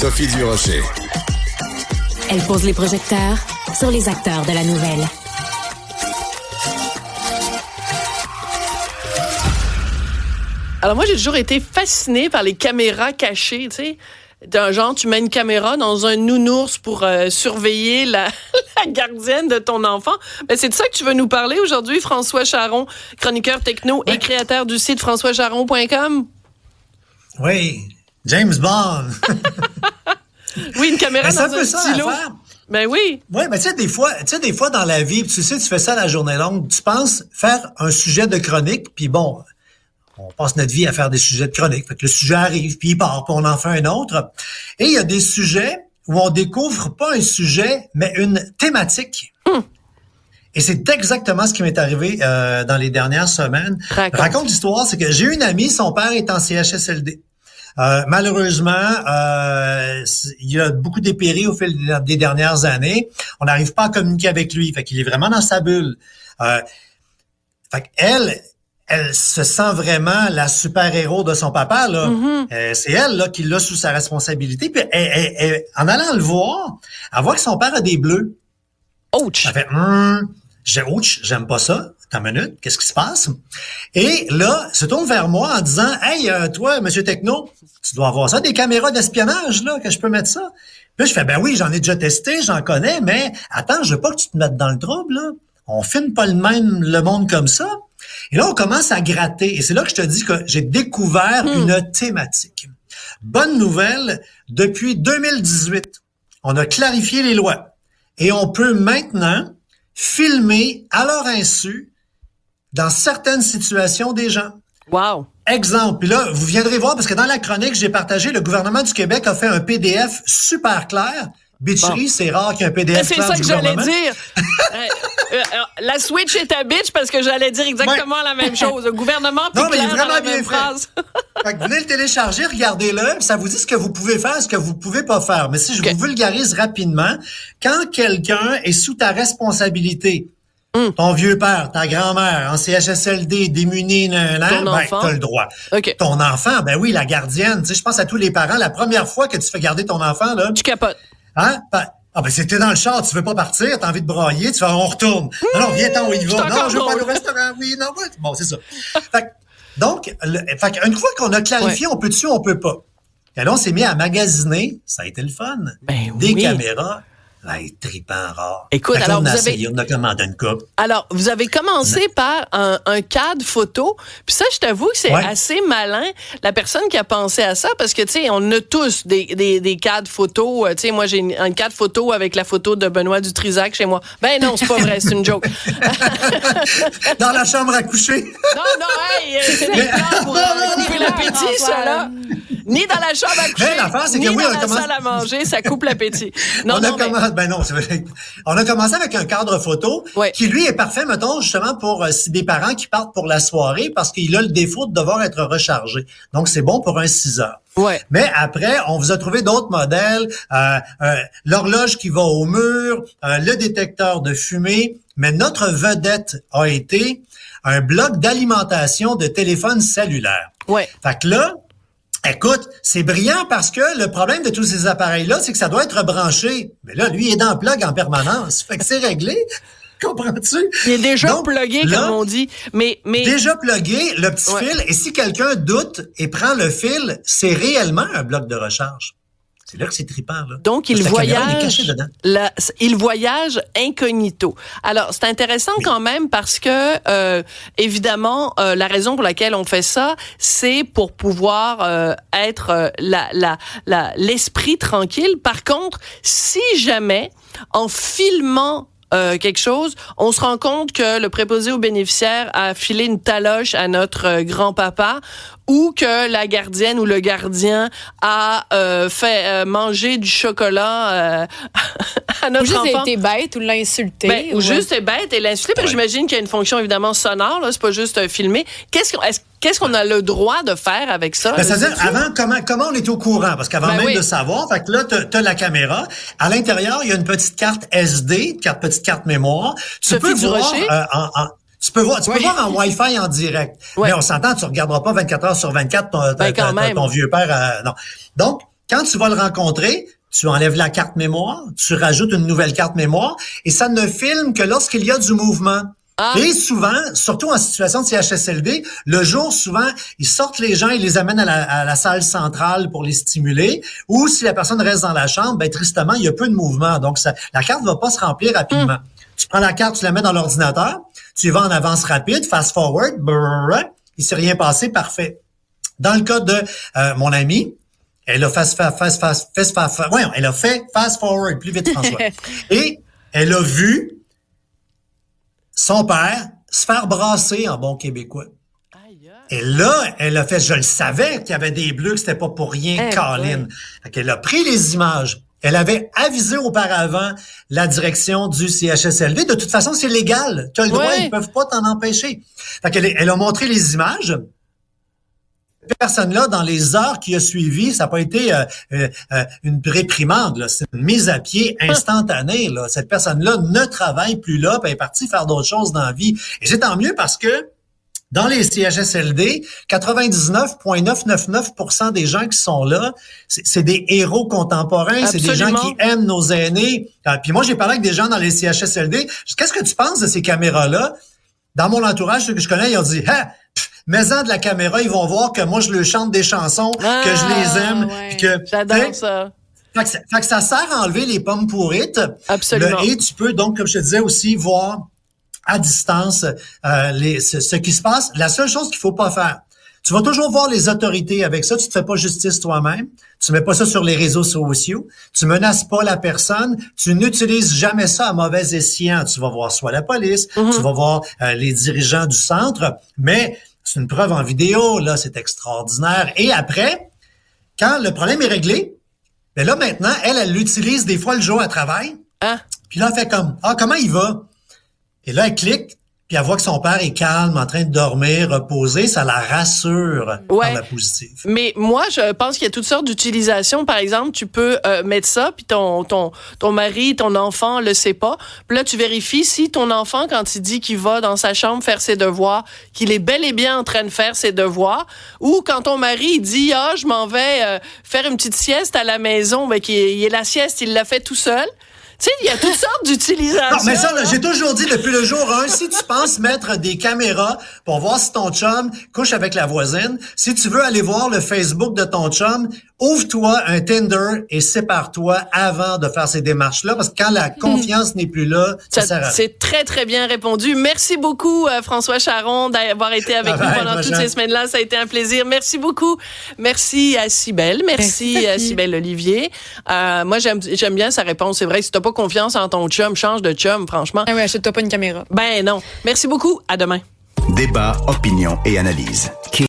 Sophie Durocher. Elle pose les projecteurs sur les acteurs de la nouvelle. Alors moi, j'ai toujours été fascinée par les caméras cachées, tu sais. D'un genre, tu mets une caméra dans un nounours pour surveiller la gardienne de ton enfant. Ben, c'est de ça que tu veux nous parler aujourd'hui, François Charon, chroniqueur techno et créateur du site françoischaron.com. Oui, James Bond. Oui, une caméra dans un stylo. Ben oui. Oui, mais tu sais, des fois dans la vie, tu sais, tu fais ça la journée longue, tu penses faire un sujet de chronique, puis bon, on passe notre vie à faire des sujets de chronique. Fait que le sujet arrive, puis il part, puis on en fait un autre. Et il y a des sujets où on découvre pas un sujet, mais une thématique. Et c'est exactement ce qui m'est arrivé dans les dernières semaines. Raconte l'histoire, c'est que j'ai une amie, son père est en CHSLD. Malheureusement, il y a beaucoup dépéri au fil des dernières années. On n'arrive pas à communiquer avec lui. Fait qu'il est vraiment dans sa bulle. Fait qu'elle se sent vraiment la super-héros de son papa, là. Mm-hmm. C'est elle, là, qui l'a sous sa responsabilité. Puis en allant le voir, elle voit que son père a des bleus. Ouch! Elle fait, ouch, j'aime pas ça. Attends une minute, qu'est-ce qui se passe? Et là, se tourne vers moi en disant, hey, toi, monsieur Techno, tu dois avoir ça, des caméras d'espionnage, là, que je peux mettre ça. Puis je fais, ben oui, j'en ai déjà testé, j'en connais, mais attends, je veux pas que tu te mettes dans le trouble, là. On filme pas le monde comme ça. Et là, on commence à gratter. Et c'est là que je te dis que j'ai découvert une thématique. Bonne nouvelle, depuis 2018, on a clarifié les lois. Et on peut maintenant filmer à leur insu dans certaines situations des gens. Wow! Exemple, puis là, vous viendrez voir, parce que dans la chronique, j'ai partagé, le gouvernement du Québec a fait un PDF super clair. Bitcherie, c'est rare qu'il y ait un PDF clair du gouvernement. C'est ça que j'allais dire. La switch est à bitch parce que j'allais dire exactement la même chose. Le gouvernement puis non, mais clair il est vraiment dans la bien même phrase. Fait que venez le télécharger, regardez-le, ça vous dit ce que vous pouvez faire, ce que vous pouvez pas faire. Mais si je vous vulgarise rapidement, quand quelqu'un est sous ta responsabilité, ton vieux père, ta grand-mère, en CHSLD, démuni, t'as le droit. Okay. Ton enfant, ben oui, la gardienne, tu sais, je pense à tous les parents, la première fois que tu fais garder ton enfant, là. Tu capotes. Hein? Ben c'était dans le char, tu veux pas partir, t'as envie de brailler, tu fais, on retourne. Non, viens-t'en où il va. Non, je veux pas aller au restaurant. Oui, non, oui. Bon, c'est ça. Donc, une fois qu'on a clarifié, on peut dessus, on peut pas. Et là, on s'est mis à magasiner. Ça a été le fun. Des caméras. Trippant rare. Écoute, alors on a commandé une coupe. Alors, vous avez commencé par un cadre photo. Puis ça, je t'avoue que c'est assez malin, la personne qui a pensé à ça, parce que, tu sais, on a tous des cadres photos. Tu sais, moi, j'ai un cadre photo avec la photo de Benoît Dutrisac chez moi. Ben non, c'est pas vrai, c'est une joke. Dans la chambre à coucher. Non, hey, c'est des plans pour couper l'appétit, ça, là. Ni dans la chambre à coucher, l'affaire, c'est que ni dans la salle à manger, ça coupe l'appétit. On a commencé avec un cadre photo qui, lui, est parfait, mettons, justement, pour des parents qui partent pour la soirée parce qu'il a le défaut de devoir être rechargé. Donc, c'est bon pour un 6 heures. Ouais. Mais après, on vous a trouvé d'autres modèles, l'horloge qui va au mur, le détecteur de fumée, mais notre vedette a été un bloc d'alimentation de téléphone cellulaire. Ouais. Fait que là, écoute, c'est brillant parce que le problème de tous ces appareils-là, c'est que ça doit être branché. Mais là, lui, il est dans le plug en permanence. Fait que c'est réglé. Comprends-tu? Il est déjà plugué, comme on dit. Mais déjà plugué, le petit fil. Et si quelqu'un doute et prend le fil, c'est réellement un bloc de recharge. C'est là que c'est trippant, là. Donc, il voyage incognito. Alors, c'est intéressant quand même parce que, évidemment, la raison pour laquelle on fait ça, c'est pour pouvoir être l'esprit tranquille. Par contre, si jamais, en filmant quelque chose, on se rend compte que le préposé aux bénéficiaires a filé une taloche à notre grand-papa ou que la gardienne ou le gardien a fait manger du chocolat à notre enfant. Ou juste été bête ou l'a insulté. Ou juste est bête et l'insulter. Parce que j'imagine qu'il y a une fonction évidemment sonore, là, c'est pas juste filmer. Qu'est-ce qu'on a le droit de faire avec ça? C'est-à-dire, avant, comment on est au courant? Parce qu'avant même de savoir, fait que là, t'as la caméra. À l'intérieur, il y a une petite carte SD, petite carte mémoire. Tu peux voir tu peux voir en Wi-Fi en direct. Mais on s'entend, tu regarderas pas 24 heures sur 24 ton vieux père. Non. Donc, quand tu vas le rencontrer, tu enlèves la carte mémoire, tu rajoutes une nouvelle carte mémoire et ça ne filme que lorsqu'il y a du mouvement. Ah. Et souvent, surtout en situation de CHSLD, le jour, souvent, ils sortent les gens, ils les amènent à la salle centrale pour les stimuler. Ou si la personne reste dans la chambre, ben tristement, il y a peu de mouvement. Donc, la carte va pas se remplir rapidement. Tu prends la carte, tu la mets dans l'ordinateur, tu y vas en avance rapide, fast forward, il s'est rien passé, parfait. Dans le cas de mon amie, elle a elle a fait fast forward, plus vite François. Et elle a vu son père se faire brasser en bon québécois. Et là, elle a fait, je le savais qu'il y avait des bleus, que c'était pas pour rien, Colin. Fait qu'elle a pris les images. Elle avait avisé auparavant la direction du CHSLD. De toute façon, c'est légal. Tu as le droit, ils peuvent pas t'en empêcher. Fait qu'elle elle a montré les images. Cette personne-là, dans les heures qui a suivi, ça n'a pas été une réprimande, là. C'est une mise à pied instantanée, là. Cette personne-là ne travaille plus là, puis elle est partie faire d'autres choses dans la vie. Et c'est tant mieux parce que dans les CHSLD, 99,999% des gens qui sont là, c'est des héros contemporains, Absolument. C'est des gens qui aiment nos aînés. Puis moi, j'ai parlé avec des gens dans les CHSLD. Qu'est-ce que tu penses de ces caméras-là? Dans mon entourage, ceux que je connais, ils ont dit « mets-en de la caméra, ils vont voir que moi, je leur chante des chansons, que je les aime. » Ouais. Que, j'adore ça. Fait que ça sert à enlever les pommes pourrites. Absolument. Et tu peux donc, comme je te disais aussi, voir à distance ce qui se passe. La seule chose qu'il faut pas faire, tu vas toujours voir les autorités avec ça. Tu te fais pas justice toi-même. Tu mets pas ça sur les réseaux sociaux. Tu menaces pas la personne. Tu n'utilises jamais ça à mauvais escient. Tu vas voir soit la police, tu vas voir les dirigeants du centre, mais c'est une preuve en vidéo. Là, c'est extraordinaire. Et après, quand le problème est réglé, ben là, maintenant, elle l'utilise des fois le jour à travail. Hein? Puis là, elle fait comme, comment il va? Et là, elle clique, puis elle voit que son père est calme, en train de dormir, reposé. Ça la rassure dans la positive. Mais moi, je pense qu'il y a toutes sortes d'utilisations. Par exemple, tu peux mettre ça, puis ton mari, ton enfant le sait pas. Puis là, tu vérifies si ton enfant, quand il dit qu'il va dans sa chambre faire ses devoirs, qu'il est bel et bien en train de faire ses devoirs. Ou quand ton mari il dit, je m'en vais faire une petite sieste à la maison, ben qu'il est la sieste, il l'a fait tout seul. Tu sais, il y a toutes sortes d'utilisations. Non, mais ça, là, j'ai toujours dit depuis le jour 1, si tu penses mettre des caméras pour voir si ton chum couche avec la voisine, si tu veux aller voir le Facebook de ton chum, ouvre-toi un Tinder et sépare-toi avant de faire ces démarches-là, parce que quand la confiance n'est plus là, ça sert à rien. C'est très, très bien répondu. Merci beaucoup, François Charon, d'avoir été avec nous pendant toutes ces semaines-là. Ça a été un plaisir. Merci beaucoup. Merci à Cybèle. Merci à Cybèle Olivier. Moi, j'aime bien sa réponse. C'est vrai, si t'as pas confiance en ton chum, change de chum, franchement. Ah oui, achète-toi pas une caméra. Ben non. Merci beaucoup. À demain. Débat, opinion et analyse.